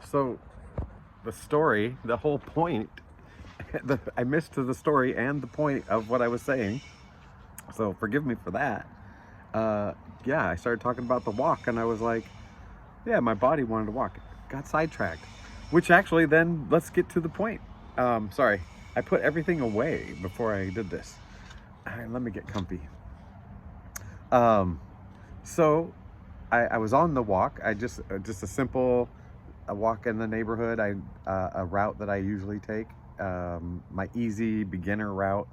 So the story, the whole point, I missed the story and the point of what I was saying. So forgive me for that. Uh, yeah, I started talking about the walk, and I was like, yeah, my body wanted to walk. Got sidetracked. Which actually, then let's get to the point. Sorry, I put everything away before I did this. All right, let me get comfy. Um, so I was on the walk. I just a simple a walk in the neighborhood. A route that I usually take, my easy beginner route.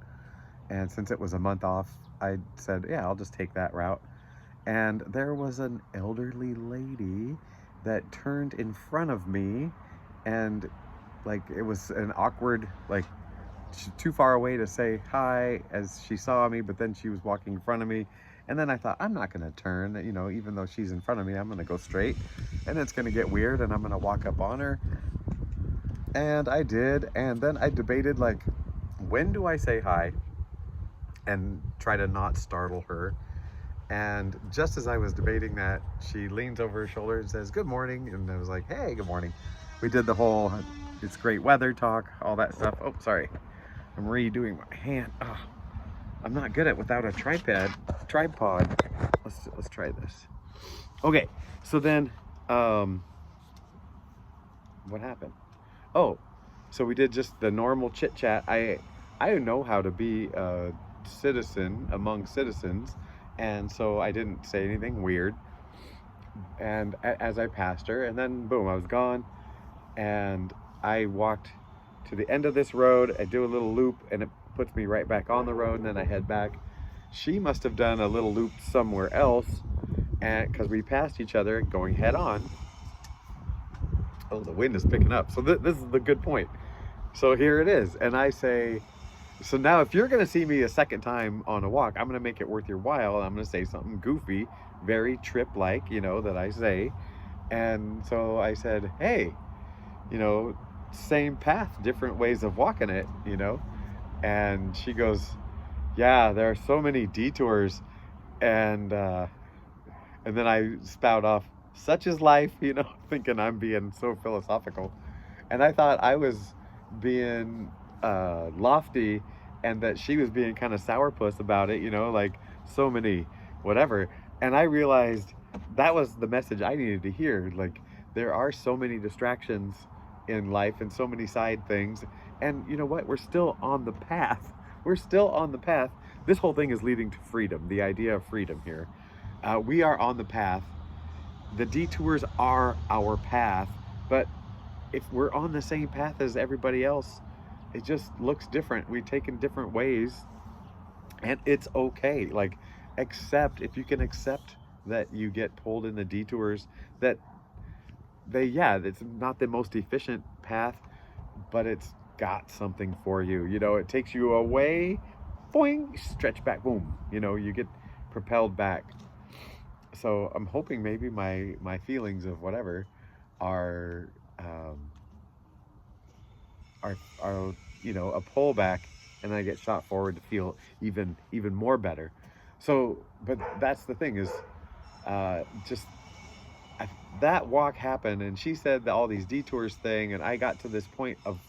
And since it was a month off, I said, yeah, I'll just take that route. And there was an elderly lady that turned in front of me, and like it was an awkward, like too far away to say hi as she saw me, but then she was walking in front of me. And then I thought, I'm not going to turn, even though she's in front of me, I'm going to go straight, and it's going to get weird, and I'm going to walk up on her. And I did. And then I debated, like, when do I say hi and try to not startle her? And just as I was debating that, she leans over her shoulder and says, good morning. And I was like, hey, good morning. We did the whole, it's great weather talk, all that stuff. Oh, sorry. I'm redoing my hand. Oh, I'm not good at without a tripod. Let's try this. Okay, so then, what happened? Oh, so we did just the normal chit chat. I know how to be a citizen among citizens, and so I didn't say anything weird. And as I passed her, and then boom, I was gone, and I walked to the end of this road. I do a little loop, and it puts me right back on the road, and then I head back. She must have done a little loop somewhere else, and because we passed each other going head on. Oh, the wind is picking up. So this is the good point. So here it is, and I say, so now if you're going to see me a second time on a walk, I'm going to make it worth your while. I'm going to say something goofy, very trip-like, that I say. And so I said, hey, same path, different ways of walking it. And she goes, yeah, there are so many detours. And then I spout off, such is life, thinking I'm being so philosophical. And I thought I was being lofty, and that she was being kind of sourpuss about it, like so many whatever. And I realized that was the message I needed to hear. Like, there are so many distractions in life and so many side things. And you know what? We're still on the path. We're still on the path. This whole thing is leading to freedom, the idea of freedom here. We are on the path. The detours are our path, but if we're on the same path as everybody else, it just looks different. We've taken different ways, and it's okay. Like, if you can accept that you get pulled in the detours, that it's not the most efficient path, but it's got something for you. It takes you away, boing, stretch back, boom. You get propelled back. So I'm hoping maybe my feelings of whatever are um, are a pullback, and I get shot forward to feel even more better. So, but that's the thing is, just I, that walk happened, and she said that all these detours thing, and I got to this point of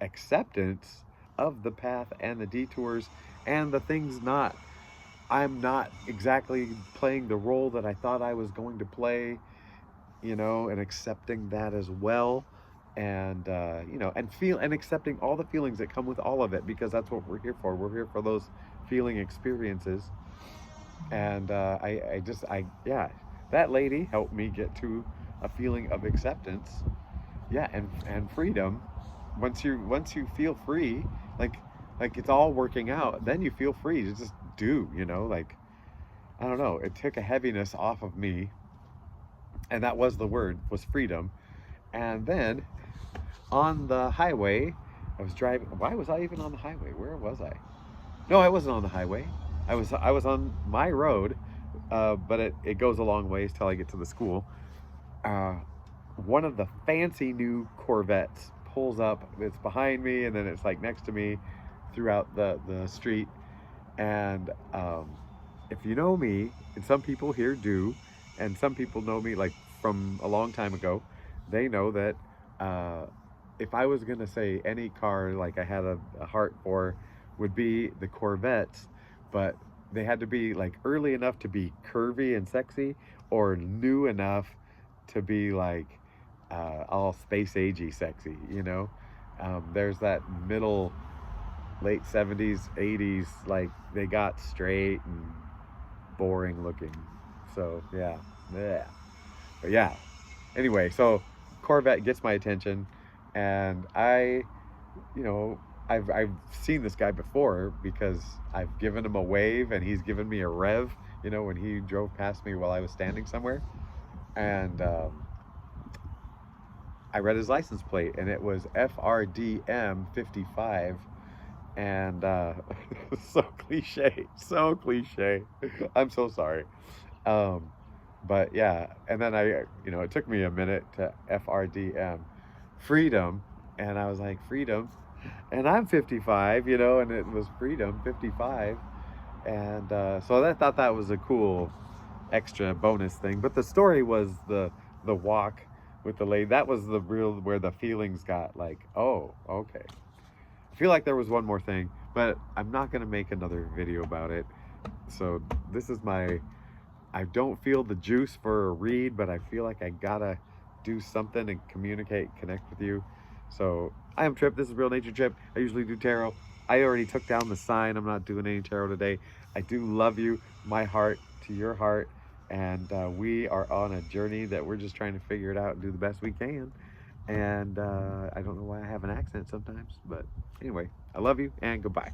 acceptance of the path and the detours and the things not. I'm not exactly playing the role that I thought I was going to play, and accepting that as well, and and accepting all the feelings that come with all of it, because that's what we're here for. We're here for those feeling experiences. And yeah, that lady helped me get to a feeling of acceptance, yeah, and freedom. Once you feel free, like it's all working out, then you feel free to just do, like, I don't know, it took a heaviness off of me, and that was the word, was freedom. And then on the highway, I was driving. Why was I even on the highway? Where was I? No, I wasn't on the highway. I was on my road, but it goes a long ways till I get to the school. uh, One of the fancy new Corvettes pulls up. It's behind me, and then it's like next to me throughout the street. And if you know me, and some people here do, and some people know me like from a long time ago, they know that If I was gonna say any car like I had a heart for, would be the Corvettes, but they had to be like early enough to be curvy and sexy, or new enough to be like all space agey sexy. You know, there's that middle, late 70s, 80s, like they got straight and boring looking. So yeah. But yeah, anyway, so Corvette gets my attention, and you know, I've seen this guy before because I've given him a wave and he's given me a rev. You know, when he drove past me while I was standing somewhere, and I read his license plate, and it was FRDM 55, and so cliche, so cliche. I'm so sorry. Um, but yeah, and then it took me a minute to FRDM, freedom, and I was like, freedom, and I'm 55, and it was freedom 55, and so I thought that was a cool extra bonus thing. But the story was the walk with the lady. That was the real where the feelings got like, oh, okay. I feel like there was one more thing, but I'm not gonna make another video about it. So this is my. I don't feel the juice for a read, but I feel like I gotta do something and communicate, connect with you. So I am Trip. This is Real Nature Trip. I usually do tarot. I already took down the sign. I'm not doing any tarot today. I do love you, my heart to your heart, and we are on a journey that we're just trying to figure it out and do the best we can. And I don't know why I have an accent sometimes, but anyway, I love you and goodbye.